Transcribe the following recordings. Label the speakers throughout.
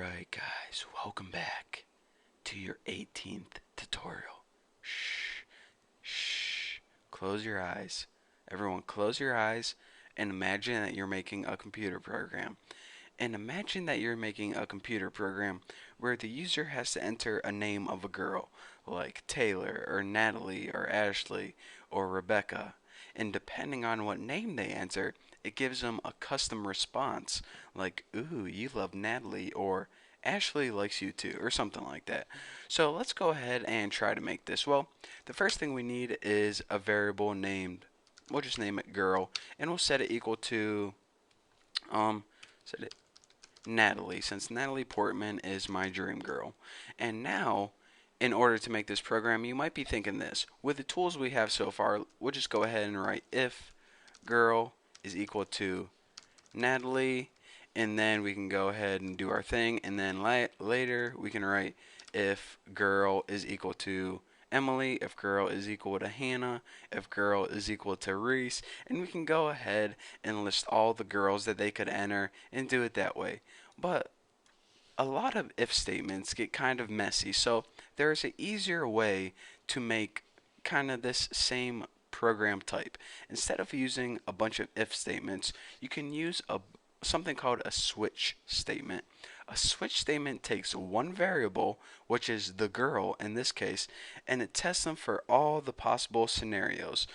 Speaker 1: Alright guys, welcome back to your 18th tutorial. Shh, shh, close your eyes. Everyone close your eyes and imagine that you're making a computer program. And imagine that you're making a computer program where the user has to enter a name of a girl, like Taylor or Natalie or Ashley or Rebecca. And depending on what name they enter, it gives them a custom response, like, ooh, you love Natalie, or Ashley likes you too, or something like that. So let's go ahead and try to make this. Well, the first thing we need is a variable named, we'll just name it girl, and we'll set it equal to, set it Natalie, since Natalie Portman is my dream girl. And now, in order to make this program, you might be thinking this. With the tools we have so far, we'll just go ahead and write if girl is equal to Natalie, and then we can go ahead and do our thing, and then later we can write if girl is equal to Emily, if girl is equal to Hannah, if girl is equal to Reese, and we can go ahead and list all the girls that they could enter and do it that way. But a lot of if statements get kind of messy, so there is an easier way to make kind of this same program type. Instead of using a bunch of if statements, you can use something called a switch statement. A switch statement takes one variable, which is the girl in this case, and it tests them for all the possible scenarios.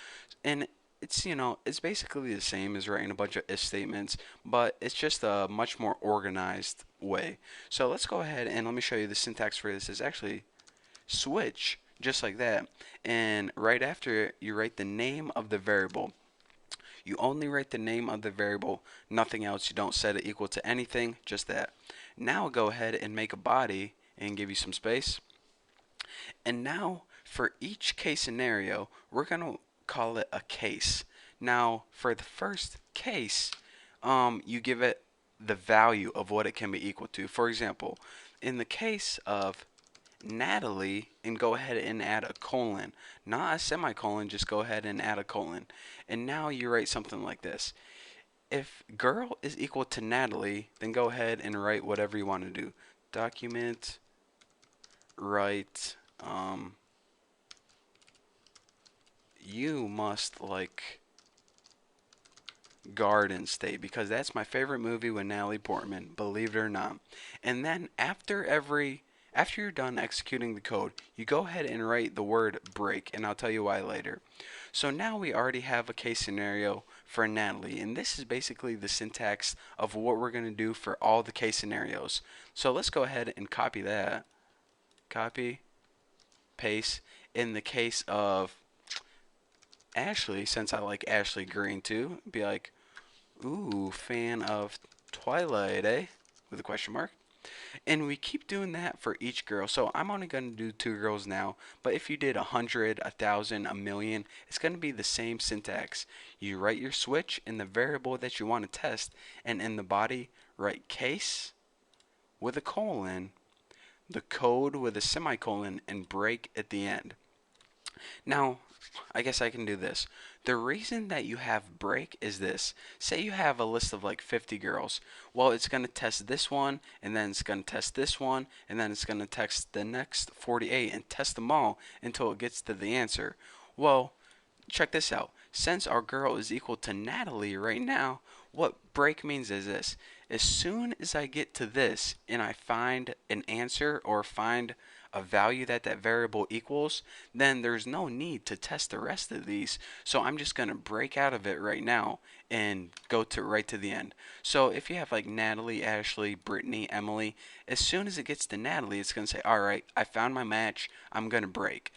Speaker 1: And it's basically the same as writing a bunch of if statements, but it's just a much more organized way. So let's go ahead and let me show you the syntax for this. Is actually switch, just like that, and right after it you write the name of the variable. You only write the name of the variable, nothing else. You don't set it equal to anything, just that. Now go ahead and make a body and give you some space. And now for each case scenario, we're going to call it a case. Now for the first case, you give it the value of what it can be equal to. For example, in the case of Natalie, and go ahead and add a colon, not a semicolon, just go ahead and add a colon. And now you write something like this. If girl is equal to Natalie, then go ahead and write whatever you want to do. Document, write, you must like Garden State, because that's my favorite movie with Natalie Portman, believe it or not. And then after you're done executing the code, you go ahead and write the word break, and I'll tell you why later. So now we already have a case scenario for Natalie, and this is basically the syntax of what we're going to do for all the case scenarios. So let's go ahead and copy that. Copy, paste. In the case of Ashley, since I like Ashley Green too, be like, ooh, fan of Twilight, eh? With a question mark. And we keep doing that for each girl. So I'm only going to do 2 girls now. But if you did 100, 1,000, a million, it's going to be the same syntax. You write your switch in the variable that you want to test. And in the body, write case with a colon, the code with a semicolon, and break at the end. Now, I guess I can do this. The reason that you have break is this. Say you have a list of like 50 girls. Well, it's going to test this one, and then it's going to test this one, and then it's going to test the next 48 and test them all until it gets to the answer. Well, check this out. Since our girl is equal to Natalie right now, what break means is this. As soon as I get to this and I find an answer or find a value that variable equals, then there's no need to test the rest of these. So I'm just going to break out of it right now and go to right to the end. So if you have like Natalie, Ashley, Brittany, Emily, as soon as it gets to Natalie, it's going to say, all right, I found my match, I'm going to break.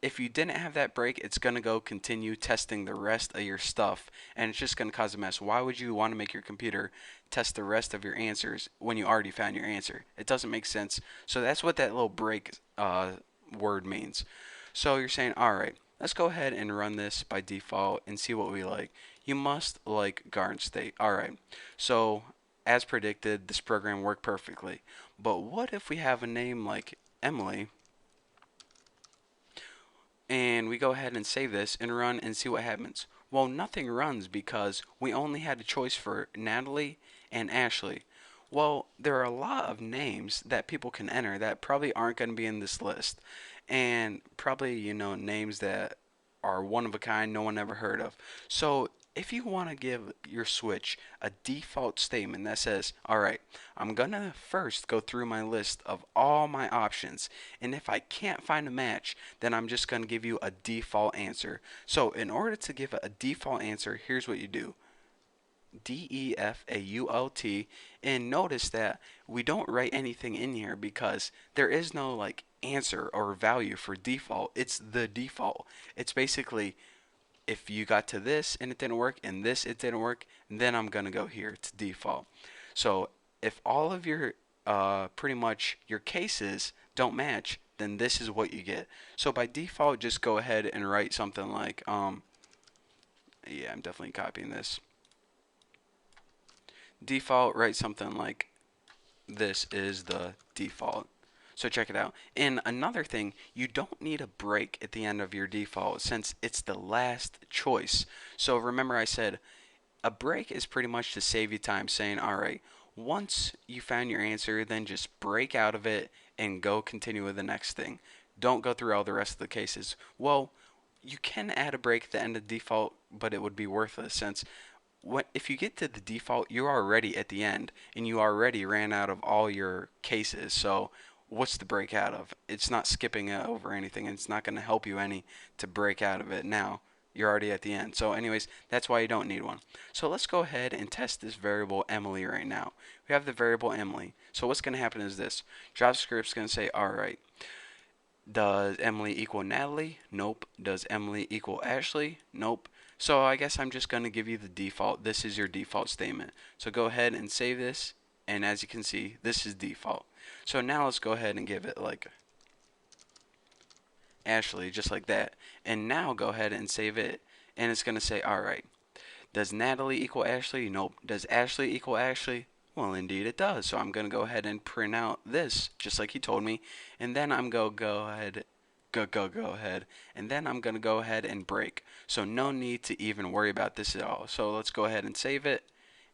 Speaker 1: If you didn't have that break, it's going to go continue testing the rest of your stuff, and it's just going to cause a mess. Why would you want to make your computer test the rest of your answers when you already found your answer? It doesn't make sense. So that's what that little break word means. So you're saying, all right, let's go ahead and run this by default and see what we like. You must like Garden State. All right. So as predicted, this program worked perfectly. But what if we have a name like Emily, and we go ahead and save this and run and see what happens? Well, nothing runs because we only had a choice for Natalie and Ashley. Well, there are a lot of names that people can enter that probably aren't going to be in this list. And probably, names that are one of a kind no one ever heard of. So, if you want to give your switch a default statement that says, all right, I'm going to first go through my list of all my options. And if I can't find a match, then I'm just going to give you a default answer. So, in order to give a default answer, here's what you do. default, and notice that we don't write anything in here because there is no like answer or value for default. It's the default. It's basically if you got to this and it didn't work and this it didn't work, then I'm gonna go here to default. So if all of your pretty much your cases don't match, then this is what you get. So by default, just go ahead and write something like yeah, I'm definitely copying this. Default, write something like this is the default. So check it out. And another thing, you don't need a break at the end of your default since it's the last choice. So remember I said a break is pretty much to save you time saying, all right, once you found your answer, then just break out of it and go continue with the next thing. Don't go through all the rest of the cases. Well, you can add a break at the end of default, but it would be worthless since if you get to the default, you're already at the end and you already ran out of all your cases. So what's the break out of? It's not skipping over anything. And it's not going to help you any to break out of it now. You're already at the end. So anyways, that's why you don't need one. So let's go ahead and test this variable Emily right now. We have the variable Emily. So what's going to happen is this. JavaScript's going to say, all right, does Emily equal Natalie? Nope. Does Emily equal Ashley? Nope. So I guess I'm just going to give you the default. This is your default statement. So go ahead and save this. And as you can see, this is default. So now let's go ahead and give it like Ashley, just like that. And now go ahead and save it. And it's going to say, all right, does Natalie equal Ashley? Nope. Does Ashley equal Ashley? Well, indeed it does. So I'm going to go ahead and print out this, just like he told me. And then I'm going to go ahead, go ahead. And then I'm going to go ahead and break. So no need to even worry about this at all. So let's go ahead and save it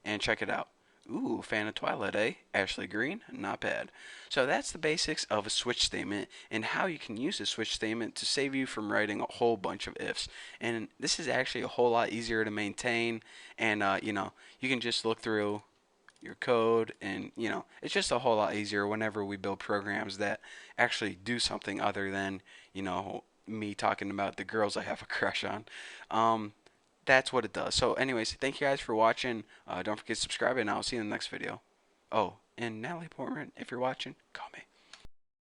Speaker 1: and check it out. Ooh, fan of Twilight, eh? Ashley Green? Not bad. So that's the basics of a switch statement and how you can use a switch statement to save you from writing a whole bunch of ifs. And this is actually a whole lot easier to maintain. And, you can just look through your code and, it's just a whole lot easier whenever we build programs that actually do something other than, me talking about the girls I have a crush on. That's what it does. So anyways, thank you guys for watching. Don't forget to subscribe and I'll see you in the next video. Oh, and Natalie Portman, if you're watching, call me.